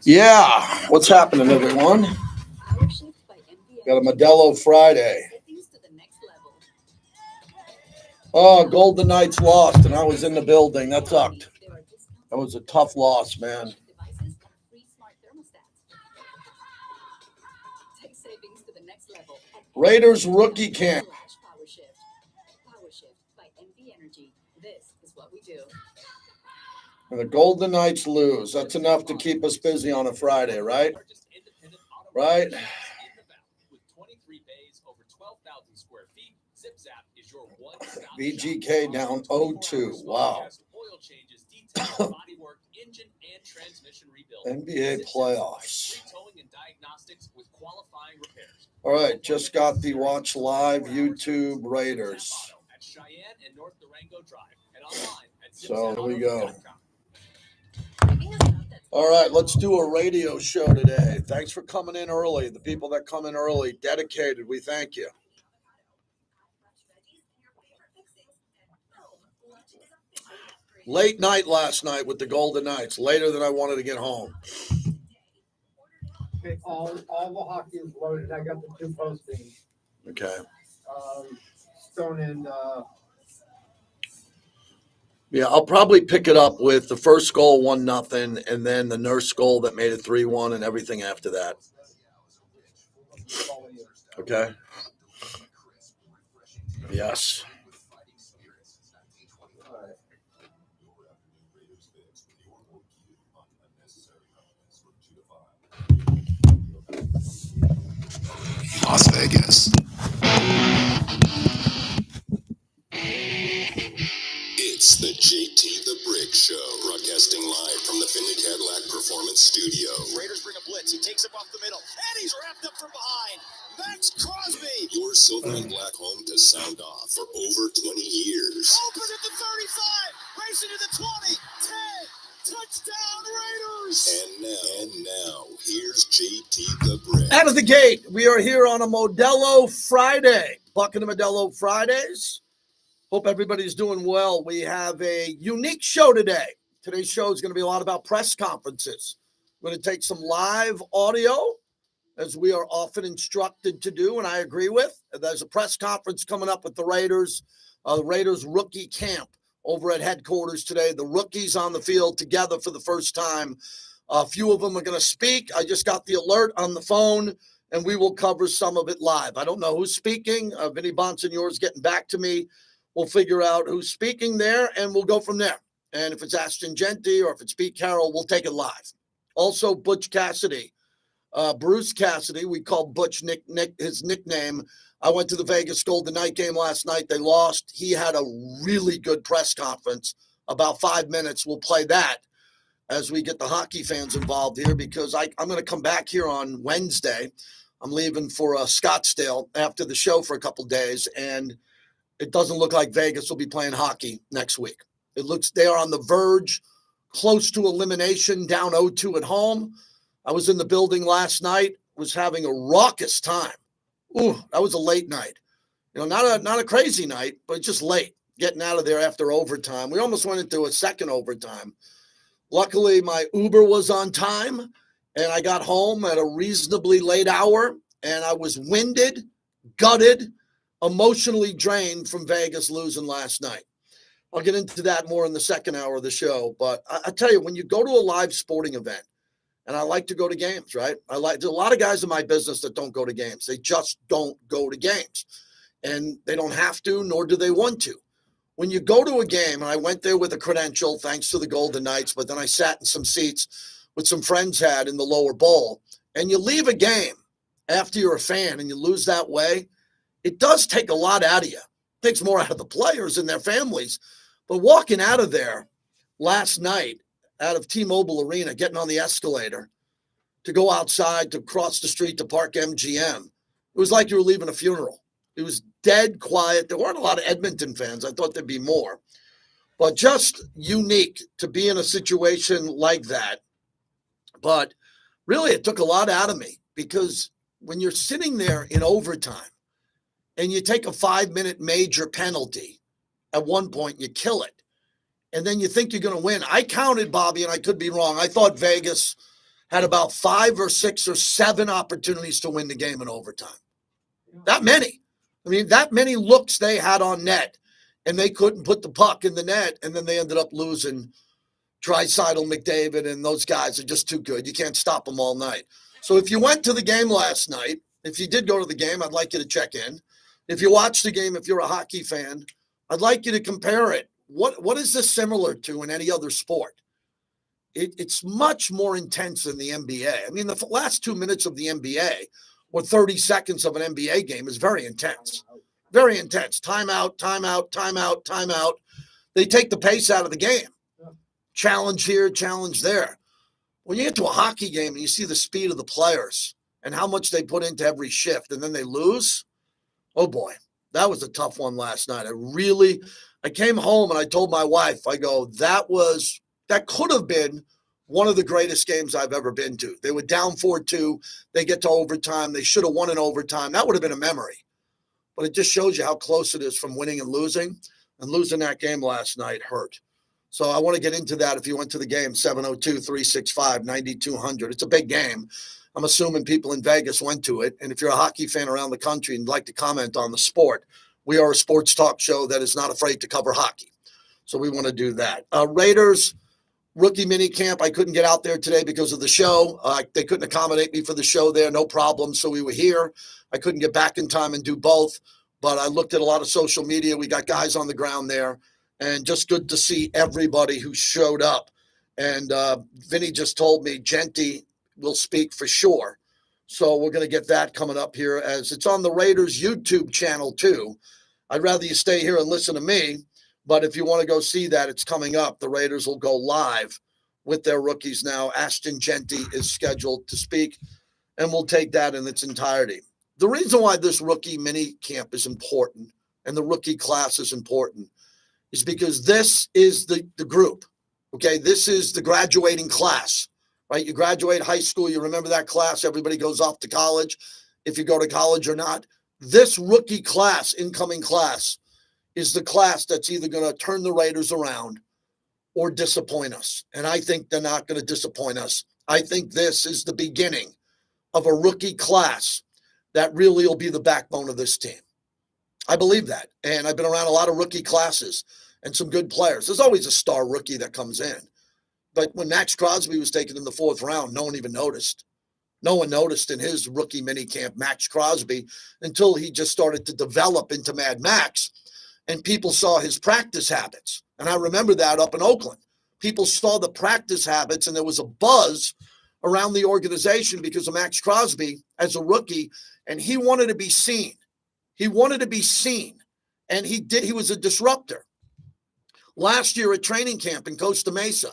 Yeah, what's happening, everyone? Got a Modelo Friday. Oh, Golden Knights lost, and I was in the building. That sucked. That was a tough loss, man. Raiders rookie camp. And the Golden Knights lose. That's enough to keep us busy on a Friday, right? Right? VGK down 0-2. Wow. NBA playoffs. All right, just got the Watch Live YouTube Raiders. So here we go. All right, let's do a radio show today. Thanks for coming in early. The people that come in early, dedicated, we thank you. Late night last night with the Golden Knights, later than I wanted to get home. Okay, all the hockey is loaded. I got the two postings. Okay. Stone and Yeah, I'll probably pick it up with the first goal 1-0, and then the Nurse goal that made it 3-1, and everything after that. Okay. Yes. Las Vegas. It's the JT the Brick Show, broadcasting live from the Finley Cadillac Performance Studio. Raiders bring a blitz. He takes him off the middle, and he's wrapped up from behind. Max Crosby. Your silver and black home to sound off for over 20 years. Open at the 35, racing to the 20, 10, touchdown Raiders. And now, here's JT the Brick. Out of the gate, we are here on a Modelo Friday. Bucking the Modelo Fridays. Hope everybody's doing well. We have a unique show today. Today's show is going to be a lot about press conferences. We're going to take some live audio, as we are often instructed to do, and I agree with. There's a press conference coming up with the Raiders rookie camp over at headquarters today. The rookies on the field together for the first time. A few of them are going to speak. I just got the alert on the phone, and we will cover some of it live. I don't know who's speaking. Vinny Bonsignore's getting back to me. We'll figure out who's speaking there, and we'll go from there. And if it's Ashton Genty or if it's Pete Carroll, we'll take it live. Also, Butch Cassidy, Bruce Cassidy, we call Butch his nickname. I went to the Vegas Golden Knight game last night. They lost. He had a really good press conference, about 5 minutes. We'll play that as we get the hockey fans involved here, because I'm going to come back here on Wednesday. I'm leaving for Scottsdale after the show for a couple days, and it doesn't look like Vegas will be playing hockey next week. It looks they are on the verge, close to elimination, down 0-2 at home. I was in the building last night, was having a raucous time. Ooh, that was a late night. You know, not a crazy night, but just late, getting out of there after overtime. We almost went into a second overtime. Luckily, my Uber was on time, and I got home at a reasonably late hour, and I was winded, gutted, emotionally drained from Vegas losing last night. I'll get into that more in the second hour of the show. But I tell you, when you go to a live sporting event, and I like to go to games, right? There's a lot of guys in my business that don't go to games. They just don't go to games. And they don't have to, nor do they want to. When you go to a game, and I went there with a credential, thanks to the Golden Knights, but then I sat in some seats with some friends had in the lower bowl, and you leave a game after you're a fan and you lose that way, it does take a lot out of you. It takes more out of the players and their families. But walking out of there last night, out of T-Mobile Arena, getting on the escalator to go outside to cross the street to Park MGM, it was like you were leaving a funeral. It was dead quiet. There weren't a lot of Edmonton fans. I thought there'd be more. But just unique to be in a situation like that. But really, it took a lot out of me, because when you're sitting there in overtime and you take a 5-minute major penalty, at one point you kill it. and then you think you're going to win. I counted, Bobby, and I could be wrong. I thought Vegas had about 5 or 6 or 7 opportunities to win the game in overtime. That many. I mean, that many looks they had on net, and they couldn't put the puck in the net, and then they ended up losing. Draisaitl, McDavid, and those guys are just too good. You can't stop them all night. So if you went to the game last night, if you did go to the game, I'd like you to check in. If you watched the game, if you're a hockey fan, I'd like you to compare it. What is this similar to in any other sport? It's much more intense than the NBA. I mean, the last 2 minutes of the NBA or 30 seconds of an NBA game is very intense. Very intense. Timeout, timeout, timeout, timeout. They take the pace out of the game. Challenge here, challenge there. When you get to a hockey game and you see the speed of the players and how much they put into every shift and then they lose, oh boy, that was a tough one last night. I came home and I told my wife, I go, that could have been one of the greatest games I've ever been to. They were down 4-2. They get to overtime. They should have won in overtime. That would have been a memory. But it just shows you how close it is from winning and losing. And losing that game last night hurt. So I want to get into that if you went to the game, 702-365-9200. It's a big game. I'm assuming people in Vegas went to it. And if you're a hockey fan around the country and like to comment on the sport, we are a sports talk show that is not afraid to cover hockey. So we want to do that. Raiders rookie mini camp. I couldn't get out there today because of the show. They couldn't accommodate me for the show there. No problem. So we were here. I couldn't get back in time and do both. But I looked at a lot of social media. We got guys on the ground there. And just good to see everybody who showed up. And Vinny just told me Genty will speak for sure. So we're going to get that coming up here as it's on the Raiders YouTube channel too. I'd rather you stay here and listen to me. But if you want to go see that, it's coming up. The Raiders will go live with their rookies now. Ashton Genty is scheduled to speak, and we'll take that in its entirety. The reason why this rookie mini camp is important and the rookie class is important is because this is the group, okay? This is the graduating class, right? You graduate high school, you remember that class, everybody goes off to college, if you go to college or not. This rookie class, incoming class, is the class that's either going to turn the Raiders around or disappoint us. And I think they're not going to disappoint us. I think this is the beginning of a rookie class that really will be the backbone of this team. I believe that. And I've been around a lot of rookie classes and some good players. There's always a star rookie that comes in. But when Max Crosby was taken in the 4th round, no one even noticed. No one noticed in his rookie minicamp Max Crosby until he just started to develop into Mad Max. And people saw his practice habits. And I remember that up in Oakland. People saw the practice habits, and there was a buzz around the organization because of Max Crosby as a rookie, and he wanted to be seen. He wanted to be seen, and he did. He was a disruptor. Last year at training camp in Costa Mesa,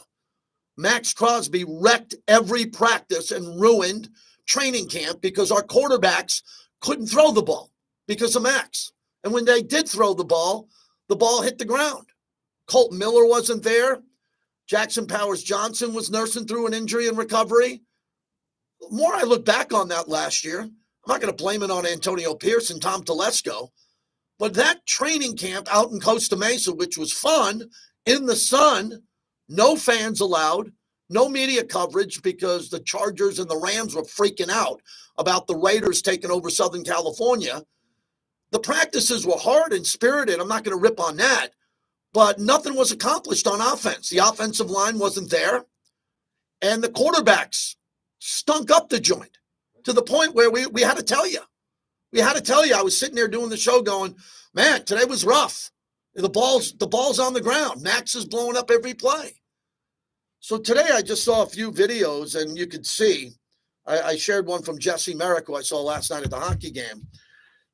Max Crosby wrecked every practice and ruined training camp because our quarterbacks couldn't throw the ball because of Max. And when they did throw the ball hit the ground. Colt Miller wasn't there. Jackson Powers Johnson was nursing through an injury and recovery. The more I look back on that last year, I'm not going to blame it on Antonio Pierce and Tom Telesco, but that training camp out in Costa Mesa, which was fun, in the sun, no fans allowed, no media coverage because the Chargers and the Rams were freaking out about the Raiders taking over Southern California. The practices were hard and spirited. I'm not going to rip on that, but nothing was accomplished on offense. The offensive line wasn't there, and the quarterbacks stunk up the joint to the point where we had to tell you. We had to tell you. I was sitting there doing the show going, man, today was rough. The ball's on the ground. Max is blowing up every play. So today I just saw a few videos, and you could see, I shared one from Jesse Merrick, who I saw last night at the hockey game,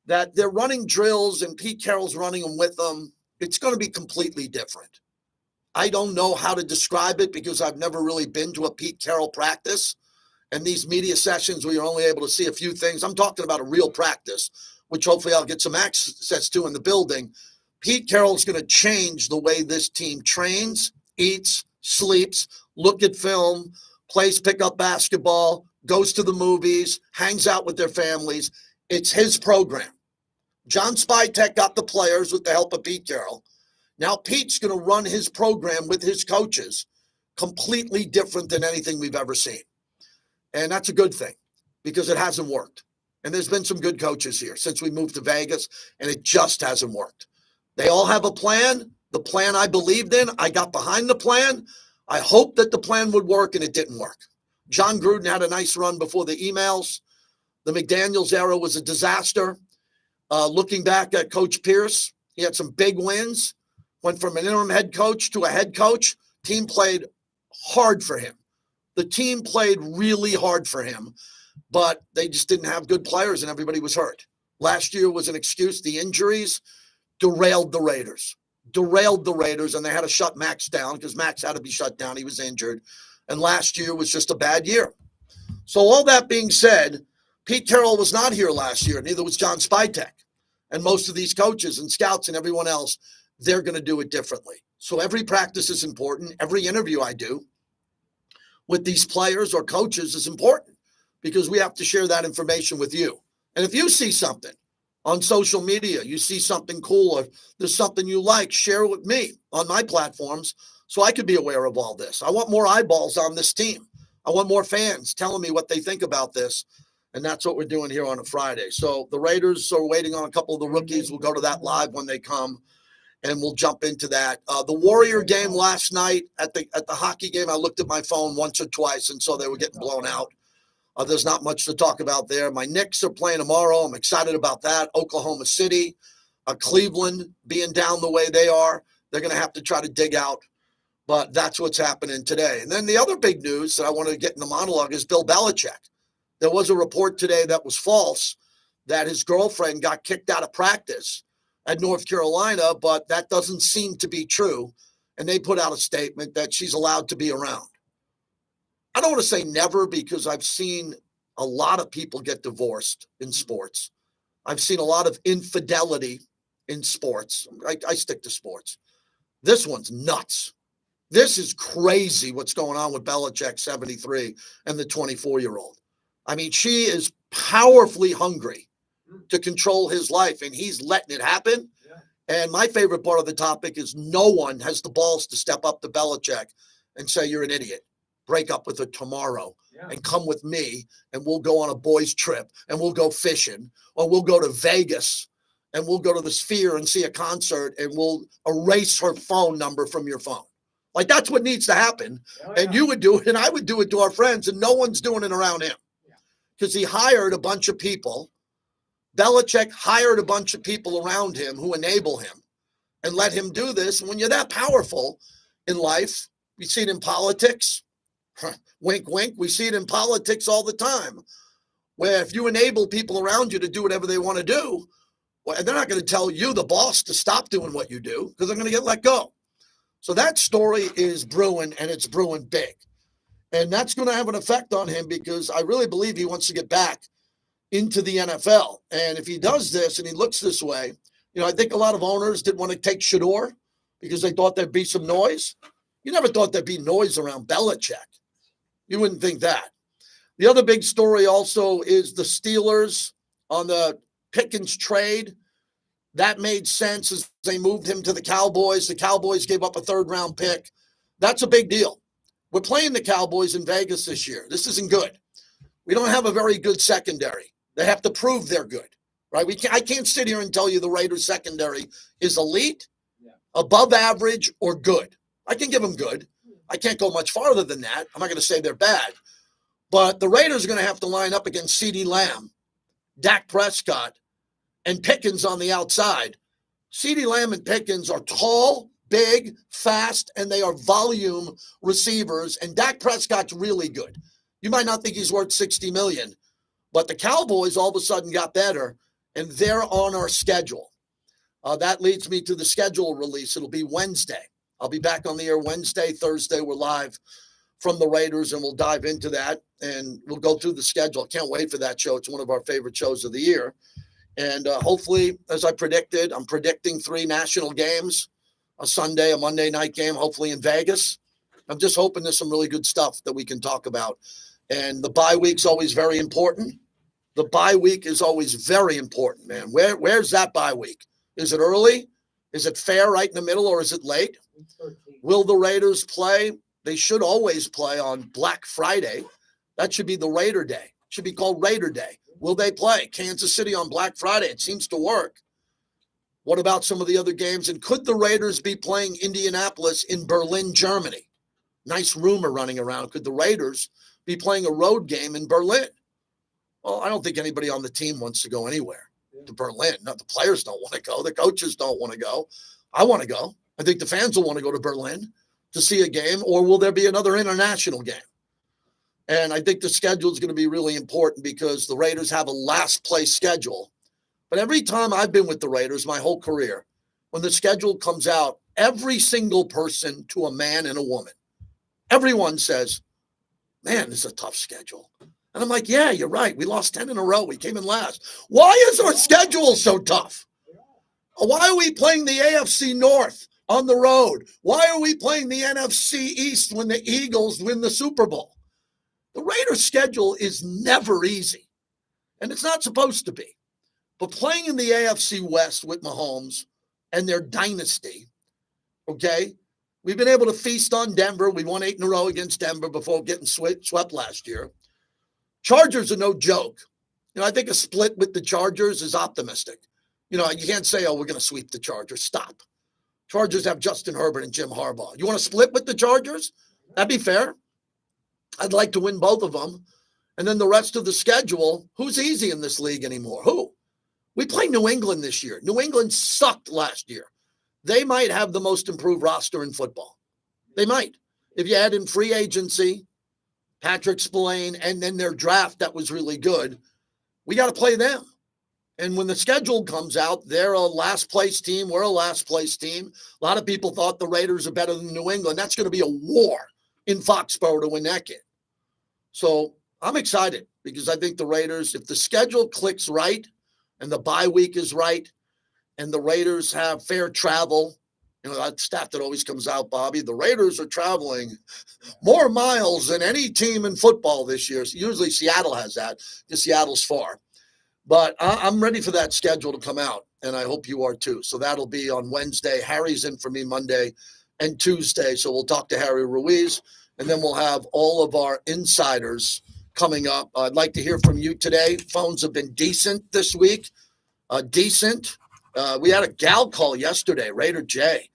that they're running drills and Pete Carroll's running them with them. It's going to be completely different. I don't know how to describe it because I've never really been to a Pete Carroll practice. And these media sessions where you're only able to see a few things, I'm talking about a real practice, which hopefully I'll get some access to in the building. Pete Carroll's going to change the way this team trains, eats, sleeps, look at film, plays pickup basketball, goes to the movies, hangs out with their families. It's his program. John Spytek got the players with the help of Pete Carroll. Now Pete's going to run his program with his coaches completely different than anything we've ever seen. And that's a good thing because it hasn't worked. And there's been some good coaches here since we moved to Vegas, and it just hasn't worked. They all have a plan. The plan I believed in, I got behind the plan. I hoped that the plan would work, and it didn't work. John Gruden had a nice run before the emails. The McDaniels era was a disaster. Looking back at Coach Pierce, he had some big wins, went from an interim head coach to a head coach. Team played hard for him. The team played really hard for him, but they just didn't have good players and everybody was hurt. Last year was an excuse. The injuries derailed the Raiders, and they had to shut Max down because Max had to be shut down. He was injured. And last year was just a bad year. So all that being said, Pete Carroll was not here last year. Neither was John Spytek. And most of these coaches and scouts and everyone else, they're going to do it differently. So every practice is important. Every interview I do with these players or coaches is important because we have to share that information with you. And if you see something on social media, you see something cool or there's something you like, share it with me on my platforms so I could be aware of all this. I want more eyeballs on this team. I want more fans telling me what they think about this. And that's what we're doing here on a Friday. So the Raiders are waiting on a couple of the rookies. We'll go to that live when they come, and we'll jump into that. The Warrior game last night at the hockey game, I looked at my phone once or twice and saw they were getting blown out. There's not much to talk about there. My Knicks are playing tomorrow. I'm excited about that. Oklahoma City, Cleveland being down the way they are, they're going to have to try to dig out. But that's what's happening today. And then the other big news that I want to get in the monologue is Bill Belichick. There was a report today that was false that his girlfriend got kicked out of practice at North Carolina, but that doesn't seem to be true. And they put out a statement that she's allowed to be around. I don't want to say never because I've seen a lot of people get divorced in sports. I've seen a lot of infidelity in sports. I stick to sports. This one's nuts. This is crazy what's going on with Belichick, 73, and the 24-year-old. I mean, she is powerfully hungry to control his life, and he's letting it happen. Yeah. And my favorite part of the topic is no one has the balls to step up to Belichick and say, you're an idiot. Break up with her tomorrow and come with me, and we'll go on a boys' trip, and we'll go fishing, or we'll go to Vegas, and we'll go to the Sphere and see a concert, and we'll erase her phone number from your phone. Like, that's what needs to happen. And you would do it, and I would do it to our friends, and no one's doing it around him. Because he hired a bunch of people. Belichick hired a bunch of people around him who enable him and let him do this. And when you're that powerful in life, we see it in politics. Wink, wink. We see it in politics all the time, where if you enable people around you to do whatever they want to do, well, they're not going to tell you, the boss, to stop doing what you do because they're going to get let go. So that story is brewing, and it's brewing big. And that's going to have an effect on him because I really believe he wants to get back into the NFL. And if he does this and he looks this way, I think a lot of owners didn't want to take Shador because they thought there'd be some noise. You never thought there'd be noise around Belichick. You wouldn't think that. The other big story also is the Steelers on the Pickens trade. That made sense as they moved him to the Cowboys. The Cowboys gave up a third-round pick. That's a big deal. We're playing the Cowboys in Vegas this year. This isn't good. We don't have a very good secondary. They have to prove they're good, right? I can't sit here and tell you the Raiders secondary is elite, above average, or good. I can give them good. I can't go much farther than that. I'm not going to say they're bad. But the Raiders are going to have to line up against CeeDee Lamb, Dak Prescott, and Pickens on the outside. CeeDee Lamb and Pickens are tall, big, fast, and they are volume receivers. And Dak Prescott's really good. You might not think he's worth $60 million, but the Cowboys all of a sudden got better, and they're on our schedule. That leads me to the schedule release. It'll be Wednesday. I'll be back on the air Wednesday. Thursday, we're live from the Raiders, and we'll dive into that, and we'll go through the schedule. I can't wait for that show. It's one of our favorite shows of the year. And hopefully, as I predicted, I'm predicting 3 national games, a Sunday, a Monday night game, hopefully in Vegas. I'm just hoping there's some really good stuff that we can talk about. And the bye week's always very important. The bye week is always very important, man. Where's that bye week? Is it early? Is it fair right in the middle or is it late? Week 13. Will the Raiders play? They should always play on Black Friday. That should be the Raider Day. It should be called Raider Day. Will they play Kansas City on Black Friday? It seems to work. What about some of the other games? And could the Raiders be playing Indianapolis in Berlin, Germany? Nice rumor running around. Could the Raiders be playing a road game in Berlin? Well, I don't think anybody on the team wants to go anywhere to Berlin. Not the players don't want to go. The coaches don't want to go. I want to go. I think the fans will want to go to Berlin to see a game, or will there be another international game? And I think the schedule is going to be really important because the Raiders have a last place schedule. But every time I've been with the Raiders my whole career, when the schedule comes out, every single person to a man and a woman, everyone says, man, this is a tough schedule. And I'm like, yeah, you're right. We lost 10 in a row. We came in last. Why is our schedule so tough? Why are we playing the AFC North on the road? Why are we playing the NFC East when the Eagles win the Super Bowl? The Raiders' schedule is never easy, and it's not supposed to be. But playing in the AFC West with Mahomes and their dynasty, okay, we've been able to feast on Denver. We won 8 in a row against Denver before getting swept last year. Chargers are no joke. I think a split with the Chargers is optimistic. You can't say, oh, we're going to sweep the Chargers. Stop. Chargers have Justin Herbert and Jim Harbaugh. You want to split with the Chargers? That'd be fair. I'd like to win both of them. And then the rest of the schedule, who's easy in this league anymore? Who? We play New England this year. New England sucked last year. They might have the most improved roster in football. They might. If you add in free agency, Patrick Spillane, and then their draft that was really good, we got to play them. And when the schedule comes out, they're a last place team. We're a last place team. A lot of people thought the Raiders are better than New England. That's going to be a war in Foxborough to win that game. So I'm excited because I think the Raiders, if the schedule clicks right and the bye week is right and the Raiders have fair travel, that stat that always comes out, Bobby, the Raiders are traveling more miles than any team in football this year. Usually Seattle has that because Seattle's far. But I'm ready for that schedule to come out, and I hope you are too. So that'll be on Wednesday. Harry's in for me Monday and Tuesday. So we'll talk to Harry Ruiz, and then we'll have all of our insiders coming up. I'd like to hear from you today. Phones have been decent this week. Decent. We had a gal call yesterday, Raider J,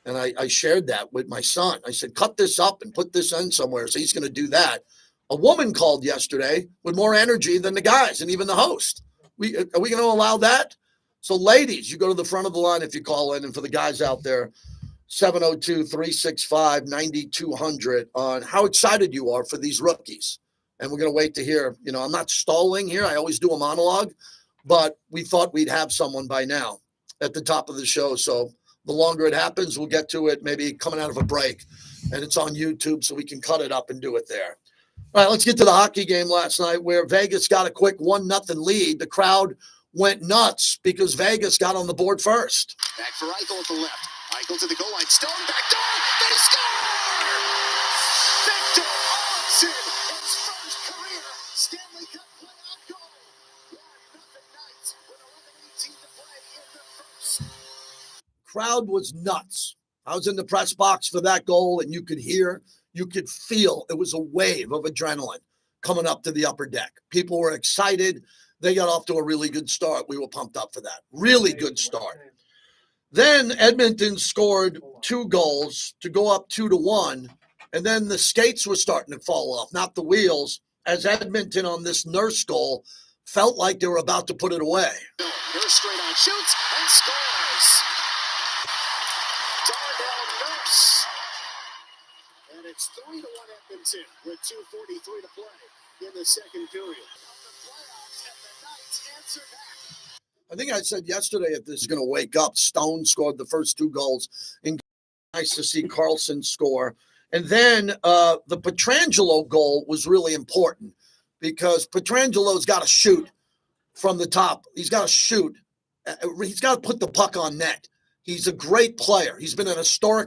and I shared that with my son. I said, cut this up and put this in somewhere. So he's going to do that. A woman called yesterday with more energy than the guys and even the host. Are we going to allow that? So, ladies, you go to the front of the line if you call in. And for the guys out there, 702-365-9200 on how excited you are for these rookies. And we're going to wait to hear. I'm not stalling here. I always do a monologue. But we thought we'd have someone by now at the top of the show. So the longer it happens, we'll get to it maybe coming out of a break. And it's on YouTube, so we can cut it up and do it there. All right, let's get to the hockey game last night where Vegas got a quick 1-0 lead. The crowd went nuts because Vegas got on the board first. Back for Eichel at the left. Eichel to the goal line. Stone back door. They score! Victor Olsen, his first career Stanley Cup playoff goal. 1-0 Knights with 11:18 to play in the first. Crowd was nuts. I was in the press box for that goal, and you could feel it was a wave of adrenaline coming up to the upper deck. People were excited. They got off to a really good start. We were pumped up for that. Really good start. Then Edmonton scored 2 goals to go up 2-1. And then the skates were starting to fall off, not the wheels, as Edmonton on this Nurse goal felt like they were about to put it away. Nurse straight on shoots and scores. Darnell Nurse. And it's 3-1 Edmonton with 2:43 to play in the second period. The playoffs and the Knights answer back. I think I said yesterday if this is going to wake up, Stone scored the first 2 goals. And nice to see Carlson score. And then the Pietrangelo goal was really important because Pietrangelo's got to shoot from the top. He's got to shoot. He's got to put the puck on net. He's a great player. He's been an historic